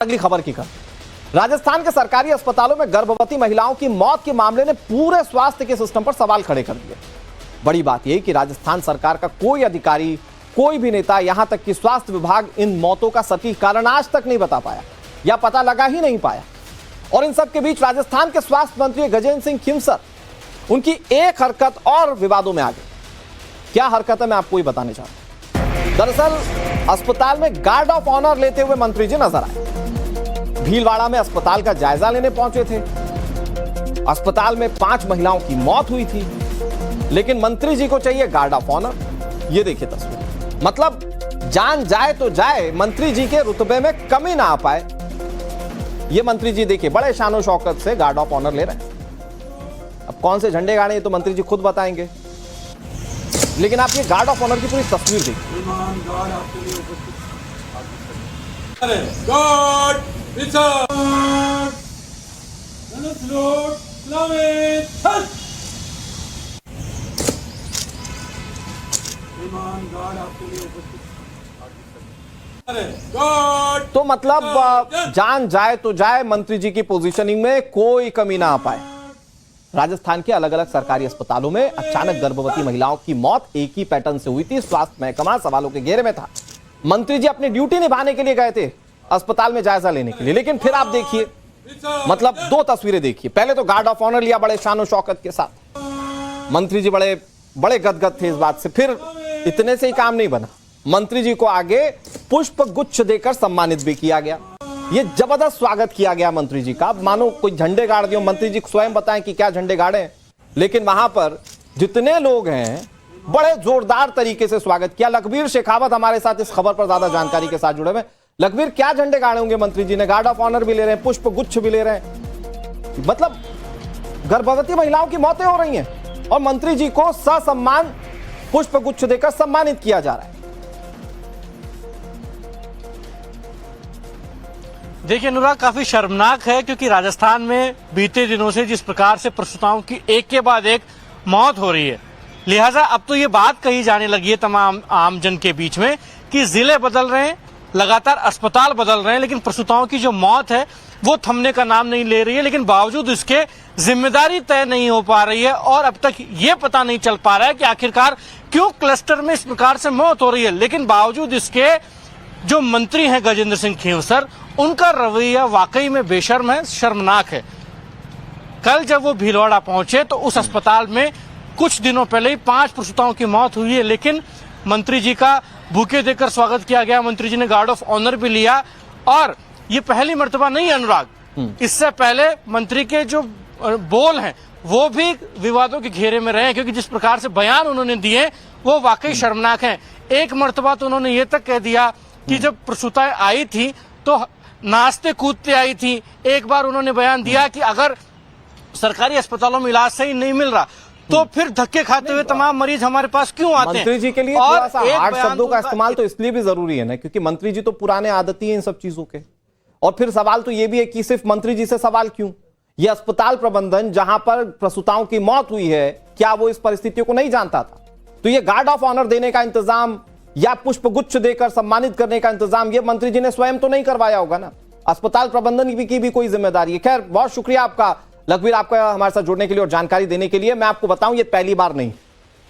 अगली खबर की राजस्थान के सरकारी अस्पतालों में गर्भवती महिलाओं की मौत के मामले ने पूरे स्वास्थ्य के सिस्टम पर सवाल खड़े कर दिए। बड़ी बात यह कि राजस्थान सरकार का कोई अधिकारी, कोई भी नेता, यहां तक कि स्वास्थ्य विभाग इन मौतों का सटीक कारण आज तक नहीं बता पाया या पता लगा ही नहीं पाया। और इन सब के बीच राजस्थान के स्वास्थ्य मंत्री गजेंद्र सिंह खींवसर, उनकी एक हरकत और विवादों में आ गई। क्या हरकत है मैं आपको ही बताने चाहता हूं। दरअसल अस्पताल में गार्ड ऑफ ऑनर लेते हुए मंत्री जी नजर आए। भीलवाड़ा में अस्पताल का जायजा लेने पहुंचे थे। अस्पताल में 5 महिलाओं की मौत हुई थी, लेकिन मंत्री जी को चाहिए गार्ड ऑफ ऑनर। ये देखिए तस्वीर, मतलब जान जाए तो जाए, मंत्री जी के रुतबे में कमी ना आ पाए। ये मंत्री जी देखिए बड़े शानो शौकत से गार्ड ऑफ ऑनर ले रहे हैं। अब कौन से झंडे गाड़े तो मंत्री जी खुद बताएंगे, लेकिन आप ये गार्ड ऑफ ऑनर की पूरी तस्वीर देखिए। तो मतलब जान जाए तो जाए, मंत्री जी की पोजीशनिंग में कोई कमी ना आ पाए। राजस्थान के अलग अलग सरकारी अस्पतालों में अचानक गर्भवती महिलाओं की मौत एक ही पैटर्न से हुई थी। स्वास्थ्य महकमा सवालों के घेरे में था। मंत्री जी अपनी ड्यूटी निभाने के लिए गए थे अस्पताल में जायजा लेने के लिए, लेकिन फिर आप देखिए, मतलब 2 तस्वीरें देखिए। पहले तो गार्ड ऑफ ऑनर लिया बड़े शानो शौकत के साथ, मंत्री जी बड़े गदगद थे इस बात से। फिर इतने से ही काम नहीं बना, मंत्री जी को आगे पुष्प गुच्छ देकर सम्मानित भी किया गया। ये जबरदस्त स्वागत किया गया मंत्री जी का, मानो कोई झंडे गाड़ दिए। मंत्री जी स्वयं बताएं कि क्या झंडे गाड़े, लेकिन वहां पर जितने लोग हैं बड़े जोरदार तरीके से स्वागत किया। लखबीर शेखावत हमारे साथ इस खबर पर ज्यादा जानकारी के साथ जुड़े हुए। लखबीर, क्या झंडे गाड़े होंगे मंत्री जी ने? गार्ड ऑफ ऑनर भी ले रहे हैं, पुष्प गुच्छ भी ले रहे हैं, मतलब गर्भवती महिलाओं की मौतें हो रही हैं और मंत्री जी को ससम्मान पुष्प गुच्छ देकर सम्मानित किया जा रहा है। देखिए अनुराग, काफी शर्मनाक है, क्योंकि राजस्थान में बीते दिनों से जिस प्रकार से प्रसूताओं की एक के बाद एक मौत हो रही है, लिहाजा अब तो ये बात कही जाने लगी है तमाम आमजन के बीच में कि जिले बदल रहे हैं, लगातार अस्पताल बदल रहे हैं, लेकिन प्रसूताओं की जो मौत है वो थमने का नाम नहीं ले रही है। लेकिन बावजूद इसके जिम्मेदारी तय नहीं हो पा रही है और अब तक ये पता नहीं चल पा रहा है कि आखिरकार क्यों क्लस्टर में इस प्रकार से मौत हो रही है। लेकिन बावजूद इसके जो मंत्री हैं गजेंद्र सिंह खींवसर, उनका रवैया वाकई में बेशर्म है, शर्मनाक है। कल जब वो भीलवाड़ा पहुंचे तो उस अस्पताल में कुछ दिनों पहले ही 5 प्रसूताओं की मौत हुई है, लेकिन मंत्री जी का बुके देकर स्वागत किया गया। मंत्री जी ने गार्ड ऑफ ऑनर भी लिया और ये पहली मर्तबा नहीं है अनुराग, इससे पहले मंत्री के जो बोल हैं वो भी विवादों के घेरे में रहे हैं, क्योंकि जिस प्रकार से बयान उन्होंने दिए वो वाकई शर्मनाक हैं। एक मर्तबा तो उन्होंने ये तक कह दिया कि जब प्रसूताएं आई थी तो नाचते कूदते आई थी। एक बार उन्होंने बयान दिया कि अगर सरकारी अस्पतालों में इलाज सही नहीं मिल रहा तो फिर धक्के खाते हुए तमाम मरीज हमारे पास क्यों आते हैं। मंत्री जी के लिए थोड़ा सा हार्ड शब्दों का इस्तेमाल तो इसलिए भी जरूरी है ना, क्योंकि मंत्री जी तो पुराने आदती है इन सब चीजों के। और फिर सवाल तो ये भी है कि सिर्फ मंत्री जी से सवाल क्यों? ये अस्पताल प्रबंधन जहां पर प्रसूताओं की मौत हुई है, क्या वो इस परिस्थितियों को नहीं जानता था? तो ये गार्ड ऑफ ऑनर देने का इंतजाम या पुष्प गुच्छ देकर सम्मानित करने का इंतजाम ये मंत्री जी ने स्वयं तो नहीं करवाया होगा ना। अस्पताल प्रबंधन की भी कोई जिम्मेदारी है। खैर, बहुत शुक्रिया आपका लखबीर, आपका हमारे साथ जुड़ने के लिए और जानकारी देने के लिए। मैं आपको बताऊं, ये पहली बार नहीं,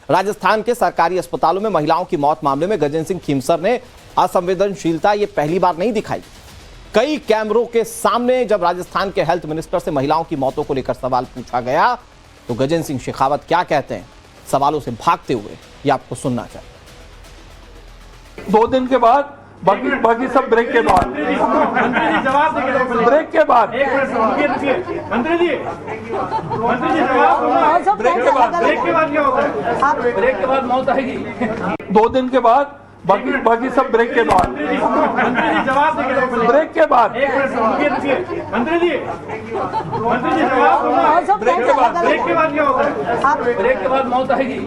राजस्थान के सरकारी अस्पतालों में महिलाओं की मौत मामले में गजेंद्र सिंह खींवसर ने असंवेदनशीलता ये पहली बार नहीं दिखाई। कई कैमरों के सामने जब राजस्थान के हेल्थ मिनिस्टर से महिलाओं की मौतों को लेकर सवाल पूछा गया तो गजेंद्र सिंह शेखावत क्या कहते हैं सवालों से भागते हुए, ये आपको सुनना चाहिए। 2 दिन के बाद बाकी सब ब्रेक के बाद, ब्रेक के बाद, मंत्री जी ब्रेक के बाद क्या होगा? ब्रेक के बाद मौत आएगी। 2 दिन के बाद बाकी सब ब्रेक के बाद, ब्रेक के बाद, मंत्री जी ब्रेक के बाद, ब्रेक के बाद क्या होगा? ब्रेक के बाद मौत आएगी।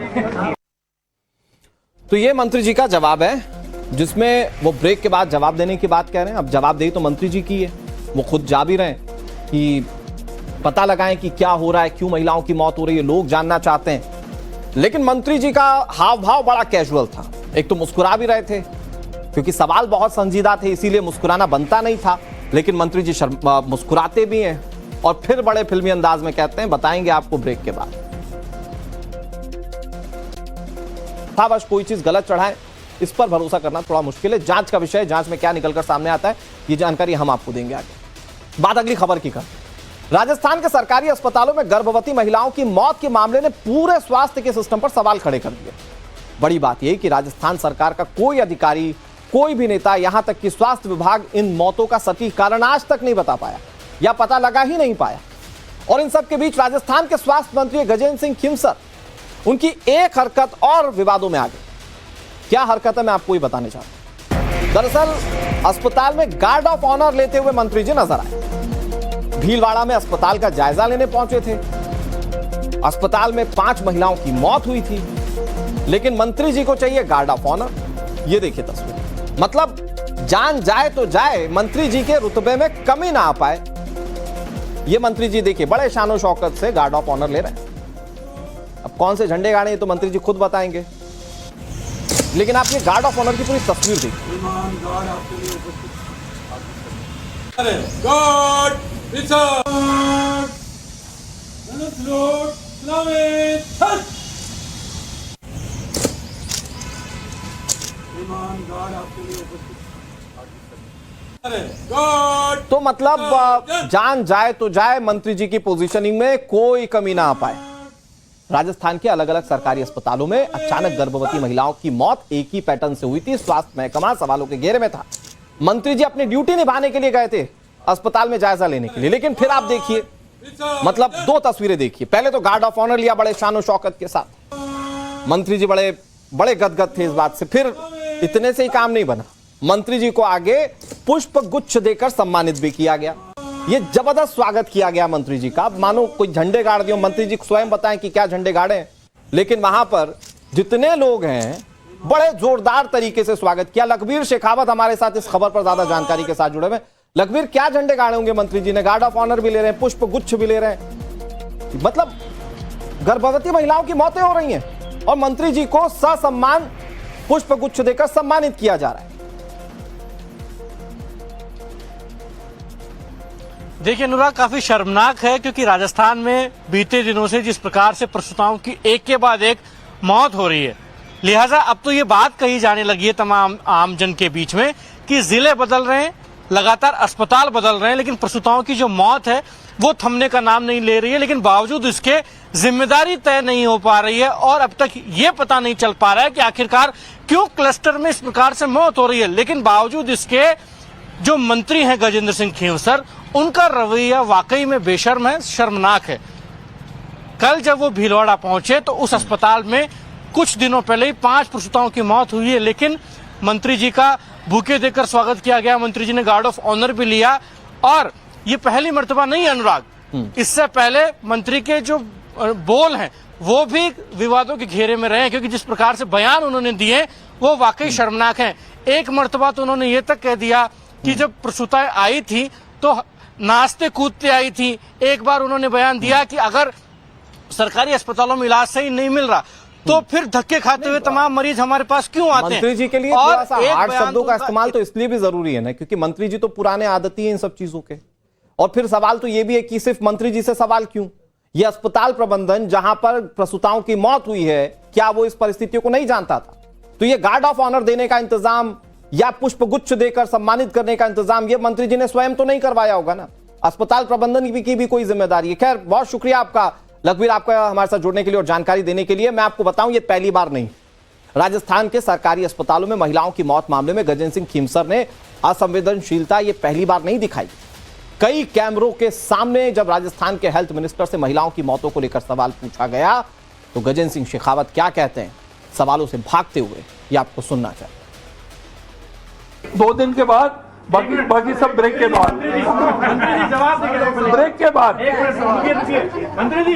तो ये मंत्री जी का जवाब है, जिसमें वो ब्रेक के बाद जवाब देने की बात कह रहे हैं। अब जवाबदेही तो मंत्री जी की है, वो खुद जा भी रहे हैं कि पता लगाएं कि क्या हो रहा है, क्यों महिलाओं की मौत हो रही है, लोग जानना चाहते हैं। लेकिन मंत्री जी का हाव भाव बड़ा कैजुअल था। एक तो मुस्कुरा भी रहे थे, क्योंकि सवाल बहुत संजीदा थे, इसीलिए मुस्कुराना बनता नहीं था। लेकिन मंत्री जी मुस्कुराते भी हैं और फिर बड़े फिल्मी अंदाज में कहते हैं बताएंगे आपको ब्रेक के बाद। था बस कोई चीज गलत चढ़ाए इस पर भरोसा करना थोड़ा मुश्किल है। जांच का विषय, जांच में क्या निकलकर सामने आता है ये जानकारी हम आपको देंगे आगे। बात अगली खबर की कर। राजस्थान के सरकारी अस्पतालों में गर्भवती महिलाओं की मौत के मामले ने पूरे स्वास्थ्य के सिस्टम पर सवाल खड़े कर दिए। बड़ी बात यह कि राजस्थान सरकार का कोई अधिकारी, कोई भी नेता, यहां तक कि स्वास्थ्य विभाग इन मौतों का सटीक कारण आज तक नहीं बता पाया या पता लगा ही नहीं पाया। और इन सब के बीच राजस्थान के स्वास्थ्य मंत्री गजेंद्र सिंह खींवसर, उनकी एक हरकत और विवादों में आ गई। क्या हरकत है मैं आपको ही बताने चाहता हूं। दरअसल अस्पताल में गार्ड ऑफ ऑनर लेते हुए मंत्री जी नजर आए। भीलवाड़ा में अस्पताल का जायजा लेने पहुंचे थे। अस्पताल में 5 महिलाओं की मौत हुई थी, लेकिन मंत्री जी को चाहिए गार्ड ऑफ ऑनर। ये देखिए तस्वीर, मतलब जान जाए तो जाए, मंत्री जी के रुतबे में कमी ना आ पाए। ये मंत्री जी देखिए बड़े शानो शौकत से गार्ड ऑफ ऑनर ले रहे हैं। अब कौन से झंडे गाड़े तो मंत्री जी खुद बताएंगे, लेकिन आप ये गार्ड ऑफ ऑनर की पूरी तस्वीर देखिए। तो मतलब जान जाए तो जाए, मंत्री जी की पोजीशनिंग में कोई कमी ना आ पाए। राजस्थान के अलग अलग सरकारी अस्पतालों में अचानक गर्भवती महिलाओं की मौत एक ही पैटर्न से हुई थी। स्वास्थ्य महकमा सवालों के घेरे में था। मंत्री जी अपनी ड्यूटी निभाने के लिए गए थे अस्पताल में जायजा लेने के लिए, लेकिन फिर आप देखिए, मतलब 2 तस्वीरें देखिए। पहले तो गार्ड ऑफ ऑनर लिया बड़े शानो शौकत के साथ, मंत्री जी बड़े गदगद थे इस बात से। फिर इतने से ही काम नहीं बना, मंत्री जी को आगे पुष्प गुच्छ देकर सम्मानित भी किया गया। ये जबरदस्त स्वागत किया गया मंत्री जी का, मानो कोई झंडे गाड़ दिए। मंत्री जी स्वयं बताएं कि क्या झंडे गाड़े, लेकिन वहां पर जितने लोग हैं बड़े जोरदार तरीके से स्वागत किया। लखबीर शेखावत हमारे साथ इस खबर पर ज्यादा जानकारी के साथ जुड़े हुए। लखबीर, क्या झंडे गाड़े होंगे मंत्री जी ने? गार्ड ऑफ ऑनर भी ले रहे हैं, पुष्प गुच्छ भी ले रहे हैं, मतलब गर्भवती महिलाओं की मौतें हो रही हैं और मंत्री जी को ससम्मान पुष्प गुच्छ देकर सम्मानित किया जा रहा है। देखिए अनुराग, काफी शर्मनाक है क्योंकि राजस्थान में बीते दिनों से जिस प्रकार से प्रसूताओं की एक के बाद एक मौत हो रही है, लिहाजा अब तो ये बात कही जाने लगी है तमाम आम जन के बीच में कि जिले बदल रहे हैं, लगातार अस्पताल बदल रहे हैं, लेकिन प्रसूताओं की जो मौत है वो थमने का नाम नहीं ले रही है। लेकिन बावजूद इसके जिम्मेदारी तय नहीं हो पा रही है और अब तक ये पता नहीं चल पा रहा है कि आखिरकार क्यों क्लस्टर में इस प्रकार से मौत हो रही है। लेकिन बावजूद इसके जो मंत्री हैं गजेंद्र सिंह खींवसर, उनका रवैया वाकई में बेशर्म है, शर्मनाक है। कल जब वो भीलवाड़ा पहुंचे तो उस अस्पताल में कुछ दिनों पहले ही 5 प्रसूताओं की मौत हुई है, लेकिन मंत्री जी का बुके देकर स्वागत किया गया। मंत्री जी ने गार्ड ऑफ ऑनर भी लिया और ये पहली मर्तबा नहीं अनुराग, इससे पहले मंत्री के जो बोल हैं वो भी विवादों के घेरे में रहे हैं, क्योंकि जिस प्रकार से बयान उन्होंने दिए वो वाकई शर्मनाक हैं। एक मर्तबा तो उन्होंने ये तक कह दिया कि जब प्रसूताएं आई थी तो नाचते कूदते आई थी। एक बार उन्होंने बयान दिया कि अगर सरकारी अस्पतालों में इलाज सही नहीं मिल रहा तो फिर धक्के खाते हुए तमाम मरीज हमारे पास क्यों आते हैं। मंत्री जी के लिए थोड़ा सा हार्ड शब्दों का इस्तेमाल तो इसलिए भी जरूरी है ना, क्योंकि मंत्री जी तो पुराने आदती है इन सब चीजों के। और फिर सवाल तो ये भी है कि सिर्फ मंत्री जी से सवाल क्यों? ये अस्पताल प्रबंधन जहां पर प्रसूताओं की मौत हुई है, क्या वो इस परिस्थितियों को नहीं जानता था? तो ये गार्ड ऑफ ऑनर देने का इंतजाम या पुष्प गुच्छ देकर सम्मानित करने का इंतजाम ये मंत्री जी ने स्वयं तो नहीं करवाया होगा ना, अस्पताल प्रबंधन की भी कोई जिम्मेदारी है। खैर, बहुत शुक्रिया आपका लखबीर, आपका हमारे साथ जुड़ने के लिए और जानकारी देने के लिए। मैं आपको बताऊं, ये पहली बार नहीं, राजस्थान के सरकारी अस्पतालों में महिलाओं की मौत मामले में गजेंद्र सिंह खींवसर ने असंवेदनशीलता ये पहली बार नहीं दिखाई। कई कैमरों के सामने जब राजस्थान के हेल्थ मिनिस्टर से महिलाओं की मौतों को लेकर सवाल पूछा गया तो गजेंद्र सिंह शेखावत क्या कहते हैं सवालों से भागते हुए, ये आपको सुनना चाहिए। 2 दिन के बाद, बाकी सब ब्रेक के बाद। मंत्री जी जवाब देंगे। ब्रेक के बाद। मंत्री जी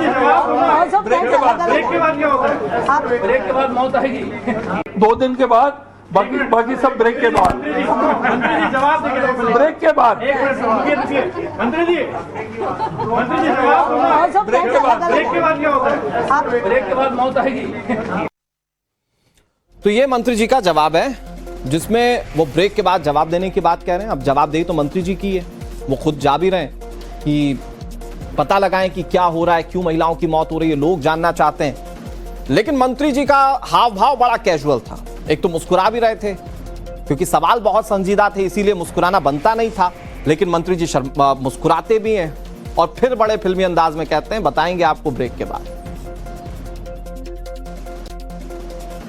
जवाब। ब्रेक के बाद। ब्रेक के बाद क्या होता है? ब्रेक के बाद मौत आएगी। 2 दिन के बाद, बाकी सब ब्रेक के बाद। मंत्री जी जवाब देंगे। ब्रेक के बाद। मंत्री जी जवाब। ब्रेक के बाद। ब्रेक के बाद क्या होता है? ब्रेक के बाद मौत आएगी। तो ये मंत्री जी का जवाब है जिसमें वो ब्रेक के बाद जवाब देने की बात कह रहे हैं। अब जवाबदेही तो मंत्री जी की है, वो खुद जा भी रहे हैं कि पता लगाएं कि क्या हो रहा है, क्यों महिलाओं की मौत हो रही है, लोग जानना चाहते हैं। लेकिन मंत्री जी का हाव भाव बड़ा कैजुअल था। एक तो मुस्कुरा भी रहे थे क्योंकि सवाल बहुत संजीदा थे, इसीलिए मुस्कुराना बनता नहीं था, लेकिन मंत्री जी मुस्कुराते भी हैं और फिर बड़े फिल्मी अंदाज में कहते हैं बताएंगे आपको ब्रेक के बाद।